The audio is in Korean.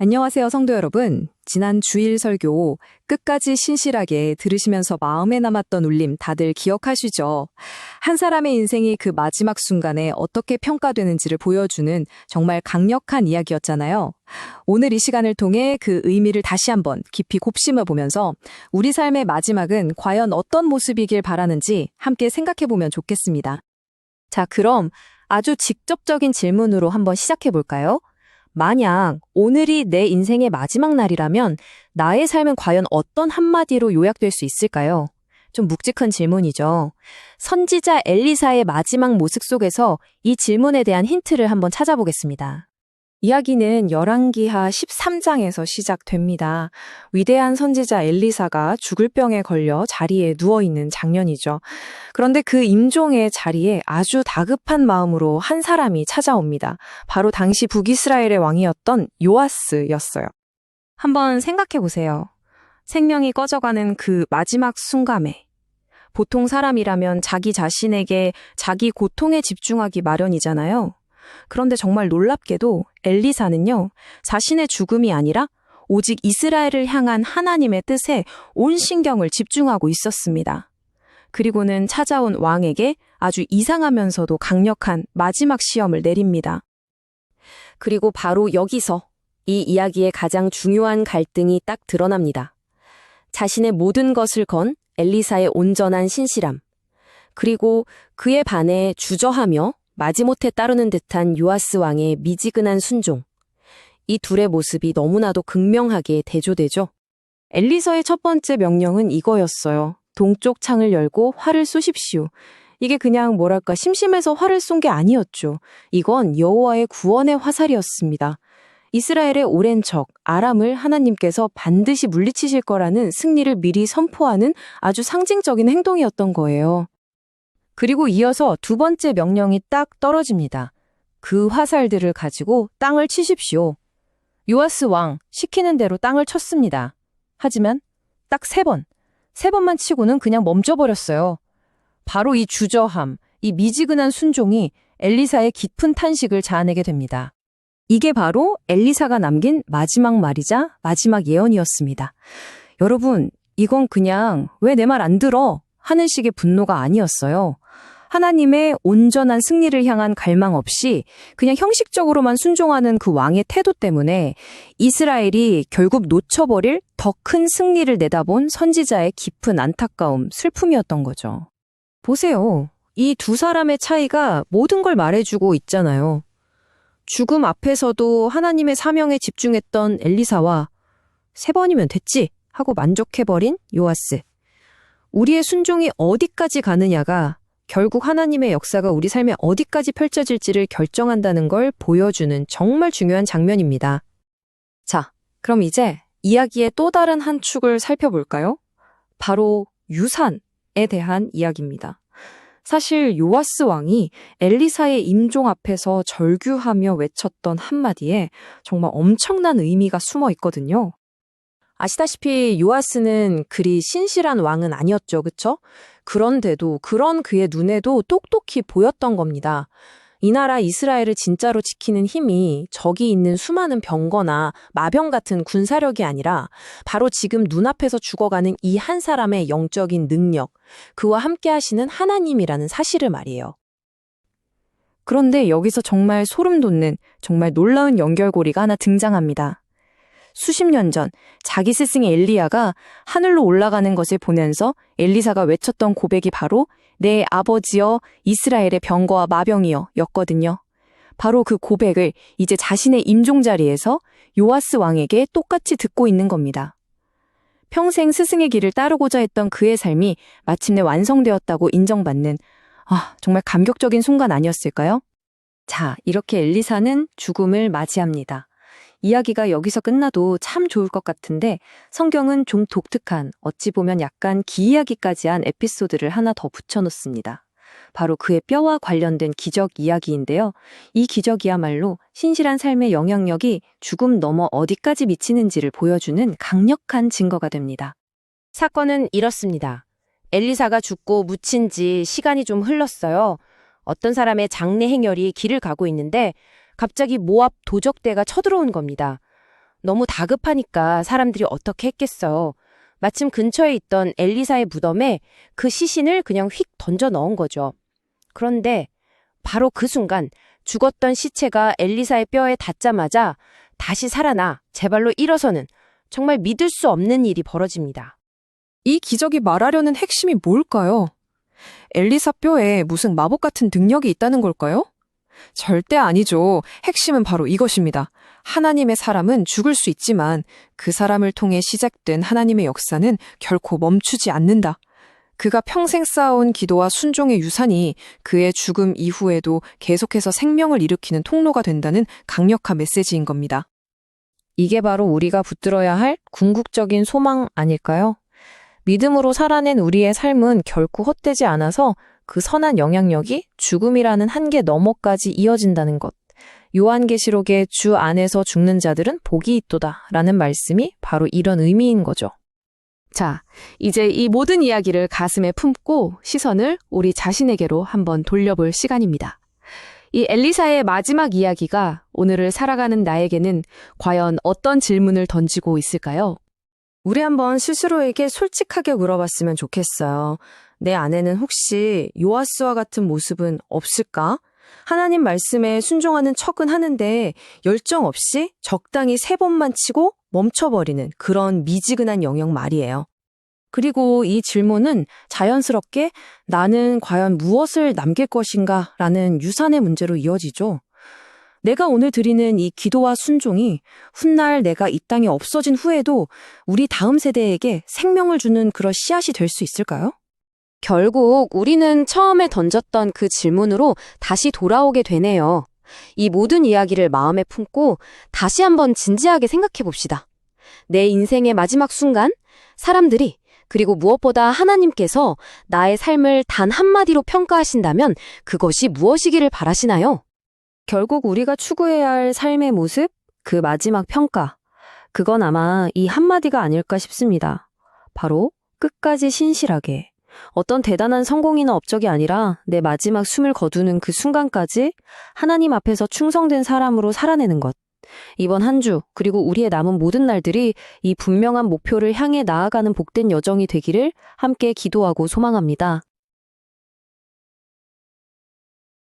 안녕하세요, 성도 여러분. 지난 주일 설교 끝까지 신실하게 들으시면서 마음에 남았던 울림 다들 기억하시죠? 한 사람의 인생이 그 마지막 순간에 어떻게 평가되는지를 보여주는 정말 강력한 이야기였잖아요. 오늘 이 시간을 통해 그 의미를 다시 한번 깊이 곱씹어 보면서 우리 삶의 마지막은 과연 어떤 모습이길 바라는지 함께 생각해 보면 좋겠습니다. 자, 그럼 아주 직접적인 질문으로 한번 시작해 볼까요? 만약 오늘이 내 인생의 마지막 날이라면 나의 삶은 과연 어떤 한마디로 요약될 수 있을까요? 좀 묵직한 질문이죠. 선지자 엘리사의 마지막 모습 속에서 이 질문에 대한 힌트를 한번 찾아보겠습니다. 이야기는 열왕기하 13장에서 시작됩니다. 위대한 선지자 엘리사가 죽을 병에 걸려 자리에 누워있는 장면이죠. 그런데 그 임종의 자리에 아주 다급한 마음으로 한 사람이 찾아옵니다. 바로 당시 북이스라엘의 왕이었던 요아스였어요. 한번 생각해 보세요. 생명이 꺼져가는 그 마지막 순간에 보통 사람이라면 자기 자신에게 자기 고통에 집중하기 마련이잖아요. 그런데 정말 놀랍게도 엘리사는요, 자신의 죽음이 아니라 오직 이스라엘을 향한 하나님의 뜻에 온 신경을 집중하고 있었습니다. 그리고는 찾아온 왕에게 아주 이상하면서도 강력한 마지막 시험을 내립니다. 그리고 바로 여기서 이 이야기의 가장 중요한 갈등이 딱 드러납니다. 자신의 모든 것을 건 엘리사의 온전한 신실함, 그리고 그에 반해 주저하며 마지못해 따르는 듯한 요아스 왕의 미지근한 순종. 이 둘의 모습이 너무나도 극명하게 대조되죠. 엘리사의 첫 번째 명령은 이거였어요. 동쪽 창을 열고 활을 쏘십시오. 이게 그냥 심심해서 활을 쏜 게 아니었죠. 이건 여호와의 구원의 화살이었습니다. 이스라엘의 오랜 적, 아람을 하나님께서 반드시 물리치실 거라는 승리를 미리 선포하는 아주 상징적인 행동이었던 거예요. 그리고 이어서 두 번째 명령이 딱 떨어집니다. 그 화살들을 가지고 땅을 치십시오. 요아스 왕 시키는 대로 땅을 쳤습니다. 하지만 딱 세 번만 치고는 그냥 멈춰버렸어요. 바로 이 주저함, 이 미지근한 순종이 엘리사의 깊은 탄식을 자아내게 됩니다. 이게 바로 엘리사가 남긴 마지막 말이자 마지막 예언이었습니다. 여러분, 이건 그냥 왜 내 말 안 들어? 하는 식의 분노가 아니었어요. 하나님의 온전한 승리를 향한 갈망 없이 그냥 형식적으로만 순종하는 그 왕의 태도 때문에 이스라엘이 결국 놓쳐버릴 더 큰 승리를 내다본 선지자의 깊은 안타까움, 슬픔이었던 거죠. 보세요. 이 두 사람의 차이가 모든 걸 말해주고 있잖아요. 죽음 앞에서도 하나님의 사명에 집중했던 엘리사와 3번이면 됐지 하고 만족해버린 요아스. 우리의 순종이 어디까지 가느냐가 결국 하나님의 역사가 우리 삶에 어디까지 펼쳐질지를 결정한다는 걸 보여주는 정말 중요한 장면입니다. 자, 그럼 이제 이야기의 또 다른 한 축을 살펴볼까요? 바로 유산에 대한 이야기입니다. 사실 요아스 왕이 엘리사의 임종 앞에서 절규하며 외쳤던 한마디에 정말 엄청난 의미가 숨어 있거든요. 아시다시피 요아스는 그리 신실한 왕은 아니었죠, 그쵸? 그런데도 그런 그의 눈에도 똑똑히 보였던 겁니다. 이 나라 이스라엘을 진짜로 지키는 힘이 저기 있는 수많은 병거나 마병 같은 군사력이 아니라 바로 지금 눈앞에서 죽어가는 이 한 사람의 영적인 능력, 그와 함께 하시는 하나님이라는 사실을 말이에요. 그런데 여기서 정말 소름 돋는 정말 놀라운 연결고리가 하나 등장합니다. 수십 년 전 자기 스승의 엘리야가 하늘로 올라가는 것을 보면서 엘리사가 외쳤던 고백이 바로 내 아버지여 이스라엘의 병거와 마병이여 였거든요. 바로 그 고백을 이제 자신의 임종 자리에서 요아스 왕에게 똑같이 듣고 있는 겁니다. 평생 스승의 길을 따르고자 했던 그의 삶이 마침내 완성되었다고 인정받는 정말 감격적인 순간 아니었을까요? 자, 이렇게 엘리사는 죽음을 맞이합니다. 이야기가 여기서 끝나도 참 좋을 것 같은데 성경은 좀 독특한, 어찌 보면 약간 기이하기까지 한 에피소드를 하나 더 붙여놓습니다. 바로 그의 뼈와 관련된 기적 이야기인데요. 이 기적이야말로 신실한 삶의 영향력이 죽음 넘어 어디까지 미치는지를 보여주는 강력한 증거가 됩니다. 사건은 이렇습니다. 엘리사가 죽고 묻힌 지 시간이 좀 흘렀어요. 어떤 사람의 장례 행렬이 길을 가고 있는데 갑자기 모압 도적대가 쳐들어온 겁니다. 너무 다급하니까 사람들이 어떻게 했겠어. 마침 근처에 있던 엘리사의 무덤에 그 시신을 그냥 휙 던져 넣은 거죠. 그런데 바로 그 순간 죽었던 시체가 엘리사의 뼈에 닿자마자 다시 살아나 제 발로 일어서는 정말 믿을 수 없는 일이 벌어집니다. 이 기적이 말하려는 핵심이 뭘까요? 엘리사 뼈에 무슨 마법 같은 능력이 있다는 걸까요? 절대 아니죠. 핵심은 바로 이것입니다. 하나님의 사람은 죽을 수 있지만 그 사람을 통해 시작된 하나님의 역사는 결코 멈추지 않는다. 그가 평생 쌓아온 기도와 순종의 유산이 그의 죽음 이후에도 계속해서 생명을 일으키는 통로가 된다는 강력한 메시지인 겁니다. 이게 바로 우리가 붙들어야 할 궁극적인 소망 아닐까요? 믿음으로 살아낸 우리의 삶은 결코 헛되지 않아서 그 선한 영향력이 죽음이라는 한계 너머까지 이어진다는 것. 요한계시록의 주 안에서 죽는 자들은 복이 있도다 라는 말씀이 바로 이런 의미인 거죠. 자, 이제 이 모든 이야기를 가슴에 품고 시선을 우리 자신에게로 한번 돌려볼 시간입니다. 이 엘리사의 마지막 이야기가 오늘을 살아가는 나에게는 과연 어떤 질문을 던지고 있을까요? 우리 한번 스스로에게 솔직하게 물어봤으면 좋겠어요. 내 안에는 혹시 요아스와 같은 모습은 없을까? 하나님 말씀에 순종하는 척은 하는데 열정 없이 적당히 3번만 치고 멈춰버리는 그런 미지근한 영역 말이에요. 그리고 이 질문은 자연스럽게 나는 과연 무엇을 남길 것인가 라는 유산의 문제로 이어지죠. 내가 오늘 드리는 이 기도와 순종이 훗날 내가 이 땅에 없어진 후에도 우리 다음 세대에게 생명을 주는 그런 씨앗이 될 수 있을까요? 결국 우리는 처음에 던졌던 그 질문으로 다시 돌아오게 되네요. 이 모든 이야기를 마음에 품고 다시 한번 진지하게 생각해 봅시다. 내 인생의 마지막 순간, 사람들이 그리고 무엇보다 하나님께서 나의 삶을 단 한마디로 평가하신다면 그것이 무엇이기를 바라시나요? 결국 우리가 추구해야 할 삶의 모습, 그 마지막 평가, 그건 아마 이 한마디가 아닐까 싶습니다. 바로 끝까지 신실하게. 어떤 대단한 성공이나 업적이 아니라 내 마지막 숨을 거두는 그 순간까지 하나님 앞에서 충성된 사람으로 살아내는 것. 이번 한 주, 그리고 우리의 남은 모든 날들이 이 분명한 목표를 향해 나아가는 복된 여정이 되기를 함께 기도하고 소망합니다.